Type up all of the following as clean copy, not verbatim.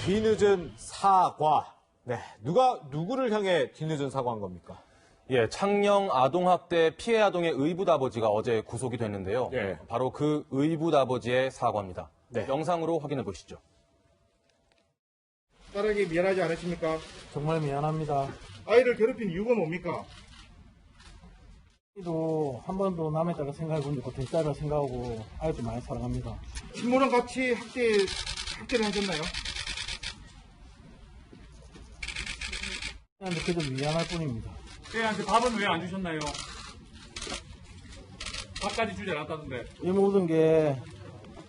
뒤늦은 사과. 네, 누가 누구를 향해 뒤늦은 사과한 겁니까? 예, 창녕 아동학대 피해 아동의 의붓아버지가 어제 구속이 됐는데요. 예. 바로 그 의붓아버지의 사과입니다. 네. 영상으로 확인해 보시죠. 딸에게 미안하지 않으십니까? 정말 미안합니다. 아이를 괴롭힌 이유가 뭡니까? 아이도 한 번도 남의 딸을 생각해 본 적 없고 제 딸을 생각하고 아이도 많이 사랑합니다. 친모랑 같이 학대를 하셨나요? 그런데 그저 미안할 뿐입니다. 애한테 밥은 왜 안 주셨나요? 밥까지 주지 않았다던데. 이 모든 게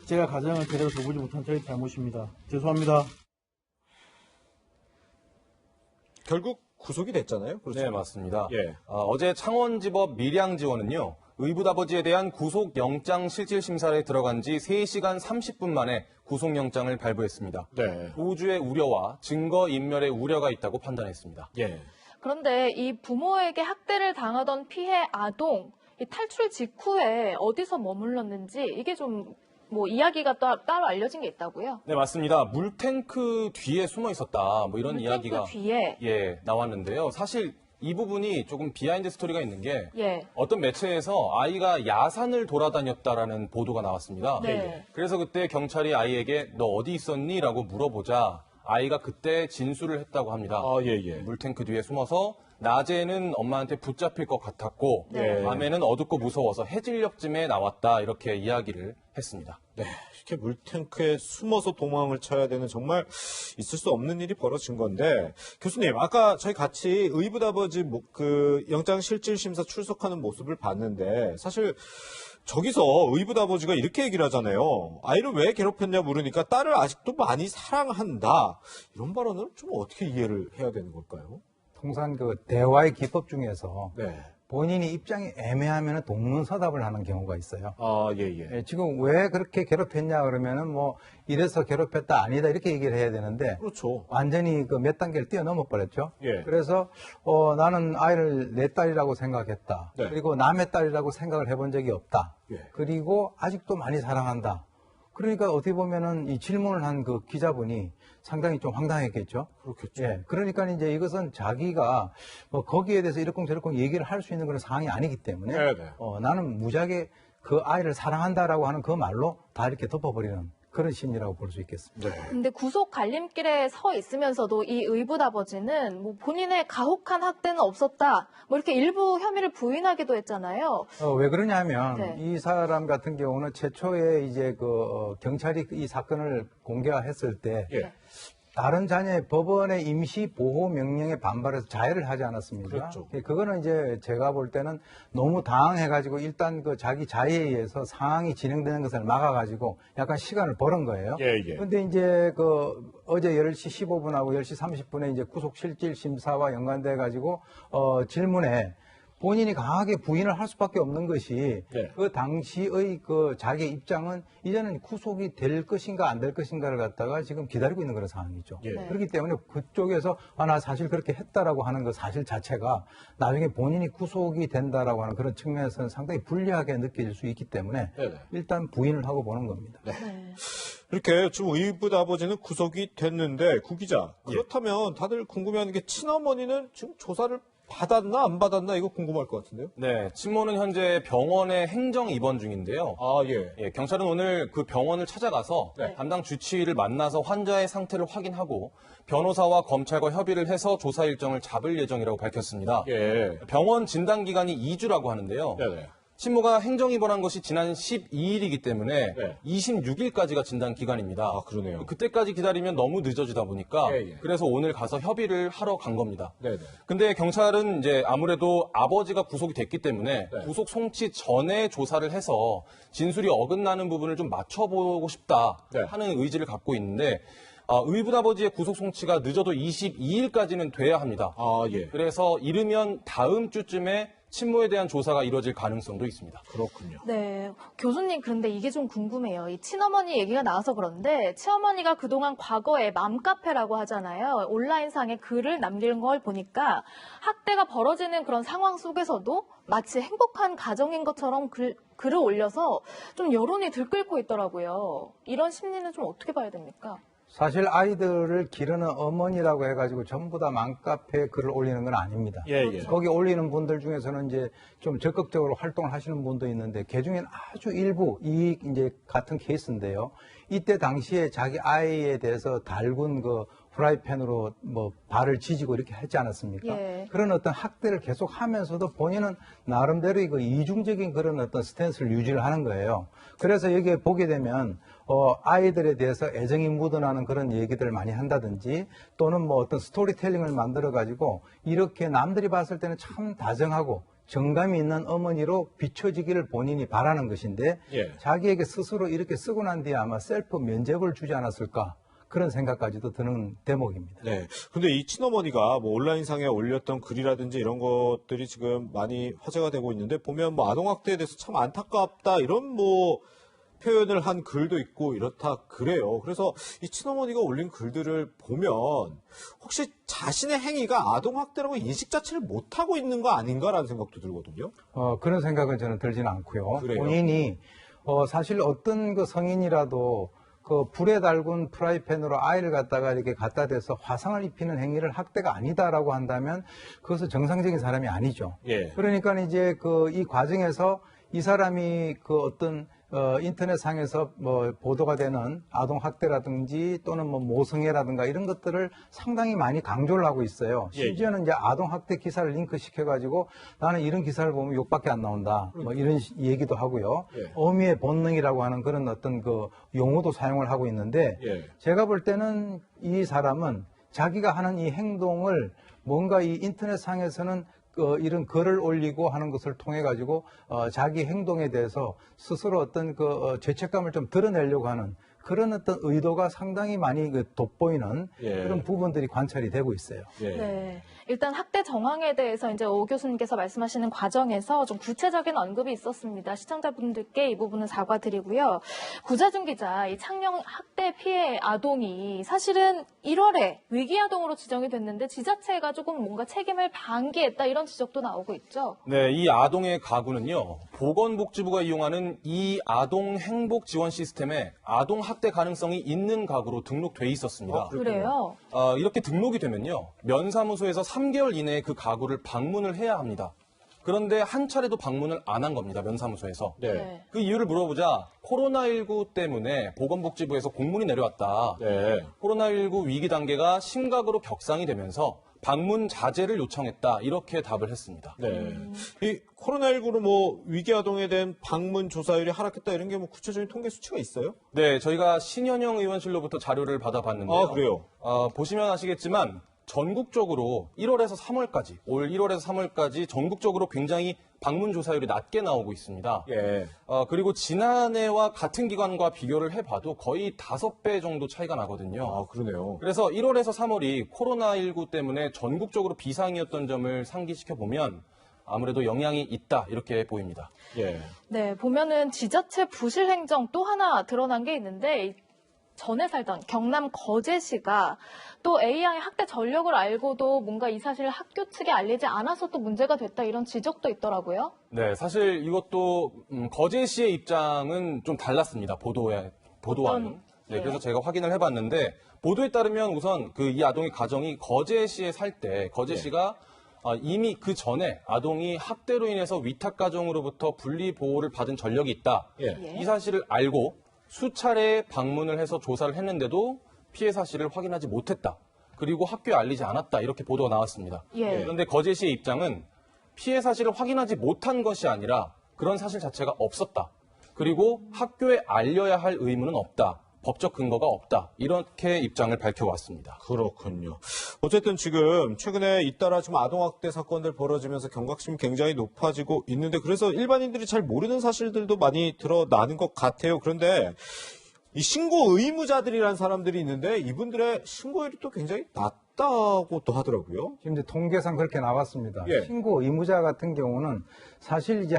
제가 가정을 제대로 돌보지 못한 저희 잘못입니다. 죄송합니다. 결국 구속이 됐잖아요. 그렇죠? 네, 맞습니다. 예. 어제 창원지법 밀양지원은요, 의붓아버지에 대한 구속영장실질심사에 들어간 지 3시간 30분 만에 구속영장을 발부했습니다. 네. 도주의 우려와 증거인멸의 우려가 있다고 판단했습니다. 예. 그런데 이 부모에게 학대를 당하던 피해 아동, 이 탈출 직후에 어디서 머물렀는지 이게 좀 뭐 이야기가 따로 알려진 게 있다고요? 네, 맞습니다. 물탱크 뒤에 숨어 있었다. 뭐 이런 물탱크 이야기가 뒤에? 예, 나왔는데요. 사실 이 부분이 조금 비하인드 스토리가 있는 게 예. 어떤 매체에서 아이가 야산을 돌아다녔다라는 보도가 나왔습니다. 네. 그래서 그때 경찰이 아이에게 너 어디 있었니? 라고 물어보자 아이가 그때 진술을 했다고 합니다. 아, 예, 예. 물탱크 뒤에 숨어서 낮에는 엄마한테 붙잡힐 것 같았고 네. 밤에는 어둡고 무서워서 해질녘쯤에 나왔다 이렇게 이야기를 했습니다. 네, 이렇게 물탱크에 숨어서 도망을 쳐야 되는 정말 있을 수 없는 일이 벌어진 건데, 교수님, 아까 저희 같이 의붓아버지 그 영장실질심사 출석하는 모습을 봤는데, 사실 저기서 의붓아버지가 이렇게 얘기를 하잖아요. 아이를 왜 괴롭혔냐 물으니까 딸을 아직도 많이 사랑한다. 이런 발언을 좀 어떻게 이해를 해야 되는 걸까요? 통상 그 대화의 기법 중에서 네. 본인이 입장이 애매하면 동문서답을 하는 경우가 있어요. 아, 예, 예. 예, 지금 왜 그렇게 괴롭혔냐 그러면은 뭐 이래서 괴롭혔다 아니다 이렇게 얘기를 해야 되는데 그렇죠. 완전히 그 몇 단계를 뛰어넘어 버렸죠. 예. 그래서 나는 아이를 내 딸이라고 생각했다. 네. 그리고 남의 딸이라고 생각을 해본 적이 없다. 예. 그리고 아직도 많이 사랑한다. 그러니까 어떻게 보면은 이 질문을 한 그 기자분이 상당히 좀 황당했겠죠. 그렇겠죠. 예. 그러니까 이제 이것은 자기가 뭐 거기에 대해서 이렇쿵저렇쿵 얘기를 할 수 있는 그런 상황이 아니기 때문에 네네. 나는 무지하게 그 아이를 사랑한다라고 하는 그 말로 다 이렇게 덮어버리는 그런 심리라고 볼 수 있겠습니다. 네. 근데 구속 갈림길에 서 있으면서도 이 의붓아버지는 뭐 본인의 가혹한 학대는 없었다. 뭐 이렇게 일부 혐의를 부인하기도 했잖아요. 왜 그러냐면 네. 이 사람 같은 경우는 최초에 이제 경찰이 이 사건을 공개했을 때 예. 다른 자녀의 법원의 임시 보호 명령에 반발해서 자해를 하지 않았습니까? 그렇죠. 그거는 이제 제가 볼 때는 너무 당황해가지고 일단 그 자기 자해에 의해서 상황이 진행되는 것을 막아가지고 약간 시간을 벌은 거예요. 예, 예. 근데 이제 어제 10시 15분하고 10시 30분에 이제 구속실질 심사와 연관돼가지고 질문에 본인이 강하게 부인을 할 수밖에 없는 것이 네. 그 당시의 그 자기의 입장은 이제는 구속이 될 것인가 안 될 것인가를 갖다가 지금 기다리고 있는 그런 상황이죠. 예. 네. 그렇기 때문에 그쪽에서 나 사실 그렇게 했다라고 하는 그 사실 자체가 나중에 본인이 구속이 된다라고 하는 그런 측면에서는 상당히 불리하게 느껴질 수 있기 때문에 네네. 일단 부인을 하고 보는 겁니다. 네. 이렇게 지금 의붓아버지는 구속이 됐는데, 구 기자, 그렇다면 다들 궁금해하는 게 친어머니는 지금 조사를 받았나 안 받았나 이거 궁금할 것 같은데요. 네, 친모는 현재 병원에 행정 입원 중인데요. 아, 예. 예, 경찰은 오늘 그 병원을 찾아가서 네. 담당 주치의를 만나서 환자의 상태를 확인하고 변호사와 검찰과 협의를 해서 조사 일정을 잡을 예정이라고 밝혔습니다. 예. 병원 진단 기간이 2주라고 하는데요. 네네. 친모가 행정 입원한 것이 지난 12일이기 때문에 네. 26일까지가 진단 기간입니다. 아, 그러네요. 그때까지 기다리면 너무 늦어지다 보니까 예, 예. 그래서 오늘 가서 협의를 하러 간 겁니다. 네네. 근데 경찰은 이제 아무래도 아버지가 구속이 됐기 때문에 네. 구속 송치 전에 조사를 해서 진술이 어긋나는 부분을 좀 맞춰보고 싶다 네. 하는 의지를 갖고 있는데 의붓아버지의 구속 송치가 늦어도 22일까지는 돼야 합니다. 아, 예. 그래서 이르면 다음 주쯤에 친모에 대한 조사가 이루어질 가능성도 있습니다. 그렇군요. 네. 교수님, 그런데 이게 좀 궁금해요. 이 친어머니 얘기가 나와서 그런데, 친어머니가 그동안 과거에 맘카페라고 하잖아요. 온라인상에 글을 남기는 걸 보니까 학대가 벌어지는 그런 상황 속에서도 마치 행복한 가정인 것처럼 글을 올려서 좀 여론이 들끓고 있더라고요. 이런 심리는 좀 어떻게 봐야 됩니까? 사실 아이들을 기르는 어머니라고 해가지고 전부 다 맘카페에 글을 올리는 건 아닙니다. 예, 예. 거기 올리는 분들 중에서는 이제 좀 적극적으로 활동을 하시는 분도 있는데, 그 중엔 아주 일부, 이 이제 같은 케이스인데요. 이때 당시에 자기 아이에 대해서 달군 그 프라이팬으로 뭐 발을 지지고 이렇게 하지 않았습니까? 예. 그런 어떤 학대를 계속 하면서도 본인은 나름대로 그 이중적인 그런 어떤 스탠스를 유지를 하는 거예요. 그래서 여기에 보게 되면 아이들에 대해서 애정이 묻어나는 그런 얘기들을 많이 한다든지, 또는 뭐 어떤 스토리텔링을 만들어 가지고 이렇게 남들이 봤을 때는 참 다정하고 정감이 있는 어머니로 비춰지기를 본인이 바라는 것인데, 예. 자기에게 스스로 이렇게 쓰고 난 뒤에 아마 셀프 면접을 주지 않았을까, 그런 생각까지도 드는 대목입니다. 네. 근데 이 친어머니가 뭐 온라인상에 올렸던 글이라든지 이런 것들이 지금 많이 화제가 되고 있는데, 보면 뭐 아동학대에 대해서 참 안타깝다 이런 뭐 표현을 한 글도 있고 이렇다 그래요. 그래서 이 친어머니가 올린 글들을 보면 혹시 자신의 행위가 아동학대라고 인식 자체를 못하고 있는 거 아닌가라는 생각도 들거든요. 그런 생각은 저는 들지는 않고요. 그래요? 본인이 사실 어떤 그 성인이라도 그 불에 달군 프라이팬으로 아이를 갖다가 이렇게 갖다 대서 화상을 입히는 행위를 학대가 아니다라고 한다면 그것은 정상적인 사람이 아니죠. 예. 그러니까 이제 그 이 과정에서 이 사람이 그 어떤 인터넷상에서 뭐 보도가 되는 아동 학대라든지 또는 뭐 모성애라든가 이런 것들을 상당히 많이 강조를 하고 있어요. 예, 예. 심지어는 이제 아동 학대 기사를 링크 시켜가지고 나는 이런 기사를 보면 욕밖에 안 나온다. 뭐 이런 얘기도 하고요. 예. 어미의 본능이라고 하는 그런 어떤 그 용어도 사용을 하고 있는데, 예. 제가 볼 때는 이 사람은 자기가 하는 이 행동을 뭔가 이 인터넷상에서는 이런 글을 올리고 하는 것을 통해 가지고 자기 행동에 대해서 스스로 어떤 죄책감을 좀 드러내려고 하는 그런 어떤 의도가 상당히 많이 돋보이는 예. 그런 부분들이 관찰이 되고 있어요. 예. 네. 일단 학대 정황에 대해서 이제 오 교수님께서 말씀하시는 과정에서 좀 구체적인 언급이 있었습니다. 시청자분들께 이 부분은 사과드리고요. 구자준 기자, 이 창녕 학대 피해 아동이 사실은 1월에 위기아동으로 지정이 됐는데 지자체가 조금 뭔가 책임을 방기했다 이런 지적도 나오고 있죠. 네, 이 아동의 가구는요, 보건복지부가 이용하는 이 아동 행복 지원 시스템에 아동 학대 가능성이 있는 가구로 등록돼 있었습니다. 그래요? 이렇게 등록이 되면요, 면사무소에서 3개월 이내에 그 가구를 방문을 해야 합니다. 그런데 한 차례도 방문을 안 한 겁니다, 면사무소에서. 네. 그 이유를 물어보자 코로나19 때문에 보건복지부에서 공문이 내려왔다. 네. 코로나19 위기 단계가 심각으로 격상이 되면서 방문 자제를 요청했다. 이렇게 답을 했습니다. 네. 이 코로나19로 뭐 위기아동에 대한 방문 조사율이 하락했다 이런 게 뭐 구체적인 통계 수치가 있어요? 네, 저희가 신현영 의원실로부터 자료를 받아봤는데요. 아, 그래요? 보시면 아시겠지만 전국적으로 1월에서 3월까지, 올 1월에서 3월까지 전국적으로 굉장히 방문 조사율이 낮게 나오고 있습니다. 예. 그리고 지난해와 같은 기간과 비교를 해봐도 거의 5배 정도 차이가 나거든요. 아, 그러네요. 그래서 1월에서 3월이 코로나19 때문에 전국적으로 비상이었던 점을 상기시켜보면 아무래도 영향이 있다 이렇게 보입니다. 예. 네, 보면은 지자체 부실 행정 또 하나 드러난 게 있는데 전에 살던 경남 거제시가 또 A양의 학대 전력을 알고도 뭔가 이 사실을 학교 측에 알리지 않아서 또 문제가 됐다 이런 지적도 있더라고요. 네, 사실 이것도 거제시의 입장은 좀 달랐습니다. 보도와는. 네, 그래서 제가 확인을 해봤는데 보도에 따르면 우선 이 아동의 가정이 거제시에 살 때 거제시가 이미 그 전에 아동이 학대로 인해서 위탁 가정으로부터 분리 보호를 받은 전력이 있다. 예. 이 사실을 알고 수차례 방문을 해서 조사를 했는데도 피해 사실을 확인하지 못했다. 그리고 학교에 알리지 않았다. 이렇게 보도가 나왔습니다. 예. 그런데 거제시의 입장은 피해 사실을 확인하지 못한 것이 아니라 그런 사실 자체가 없었다. 그리고 학교에 알려야 할 의무는 없다. 법적 근거가 없다. 이렇게 입장을 밝혀왔습니다. 그렇군요. 어쨌든 지금 최근에 잇따라 지금 아동학대 사건들 벌어지면서 경각심이 굉장히 높아지고 있는데 그래서 일반인들이 잘 모르는 사실들도 많이 드러나는 것 같아요. 그런데 이 신고 의무자들이라는 사람들이 있는데 이분들의 신고율이 또 굉장히 낮다고 또 하더라고요. 지금 이제 통계상 그렇게 나왔습니다. 예. 신고 의무자 같은 경우는 사실 이제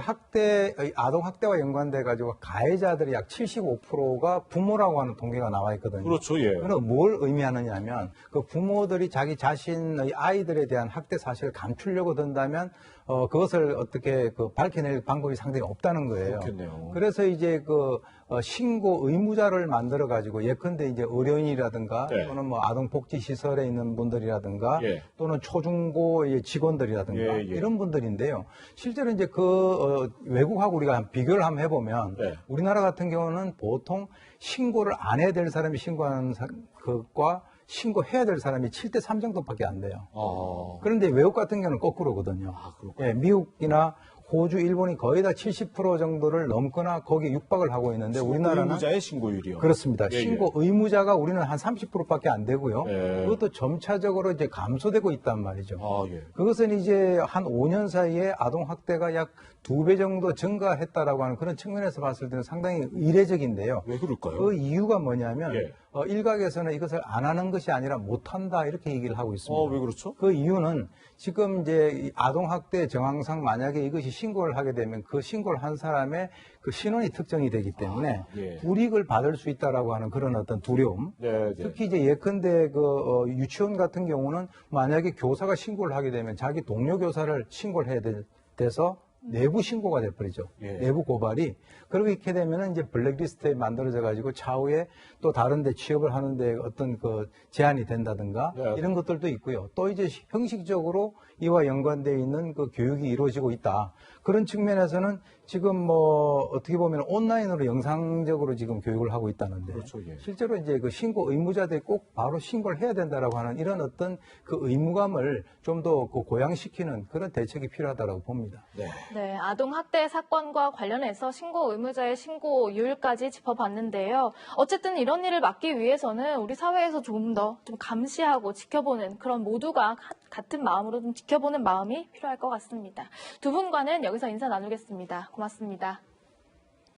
아동 학대와 연관돼 가지고 가해자들이 약 75%가 부모라고 하는 통계가 나와 있거든요. 그렇죠, 예. 그건 뭘 의미하느냐면 그 부모들이 자기 자신의 아이들에 대한 학대 사실을 감추려고 든다면 그것을 어떻게 밝혀낼 방법이 상당히 없다는 거예요. 그렇겠네요. 그래서 이제 신고 의무자를 만들어 가지고 예컨대 이제 의료인이라든가 네. 또는 뭐 아동복지시설에 있는 분들이라든가 예. 또는 초중고의 직원들이라든가 예, 예. 이런 분들인데요. 실제로 이제 외국하고 우리가 비교를 한번 해보면 네. 우리나라 같은 경우는 보통 신고를 안 해야 될 사람이 신고하는 것과 신고해야 될 사람이 7대 3 정도밖에 안 돼요. 그런데 외국 같은 경우는 거꾸로거든요. 그렇군요. 예, 미국이나 호주, 일본이 거의 다 70% 정도를 넘거나 거기에 육박을 하고 있는데 우리나라는 의무자의 신고율이요. 그렇습니다. 예, 예. 신고 의무자가 우리는 한 30%밖에 안 되고요. 예. 그것도 점차적으로 이제 감소되고 있단 말이죠. 예. 그것은 이제 한 5년 사이에 아동 학대가 약 2배 정도 증가했다라고 하는 그런 측면에서 봤을 때는 상당히 이례적인데요. 왜 그럴까요? 그 이유가 뭐냐면 예. 일각에서는 이것을 안 하는 것이 아니라 못 한다 이렇게 얘기를 하고 있습니다. 왜 그렇죠? 그 이유는 지금 이제 이 아동학대 정황상 만약에 이것이 신고를 하게 되면 그 신고를 한 사람의 그 신원이 특정이 되기 때문에 예. 불이익을 받을 수 있다라고 하는 그런 어떤 두려움. 네, 네. 특히 이제 예컨대 유치원 같은 경우는 만약에 교사가 신고를 하게 되면 자기 동료 교사를 신고를 해야 돼서 내부 신고가 돼버리죠. 예. 내부 고발이. 그렇게 되면은 이제 블랙리스트에 만들어져 가지고 차후에 또 다른 데 취업을 하는데 어떤 제한이 된다든가 네. 이런 것들도 있고요. 또 이제 형식적으로 이와 연관되어 있는 그 교육이 이루어지고 있다. 그런 측면에서는 지금 어떻게 보면 온라인으로 영상적으로 지금 교육을 하고 있다는데. 그렇죠, 예. 실제로 이제 그 신고 의무자들이 꼭 바로 신고를 해야 된다라고 하는 이런 어떤 그 의무감을 좀 더 고양시키는 그런 대책이 필요하다고 봅니다. 네, 아동 학대 사건과 관련해서 신고 의무자의 신고율까지 짚어봤는데요. 어쨌든 이런 일을 막기 위해서는 우리 사회에서 좀 더 좀 감시하고 지켜보는 그런 모두가 같은 마음으로 좀 지켜보는 마음이 필요할 것 같습니다. 두 분과는 여기서 인사 나누겠습니다. 고맙습니다.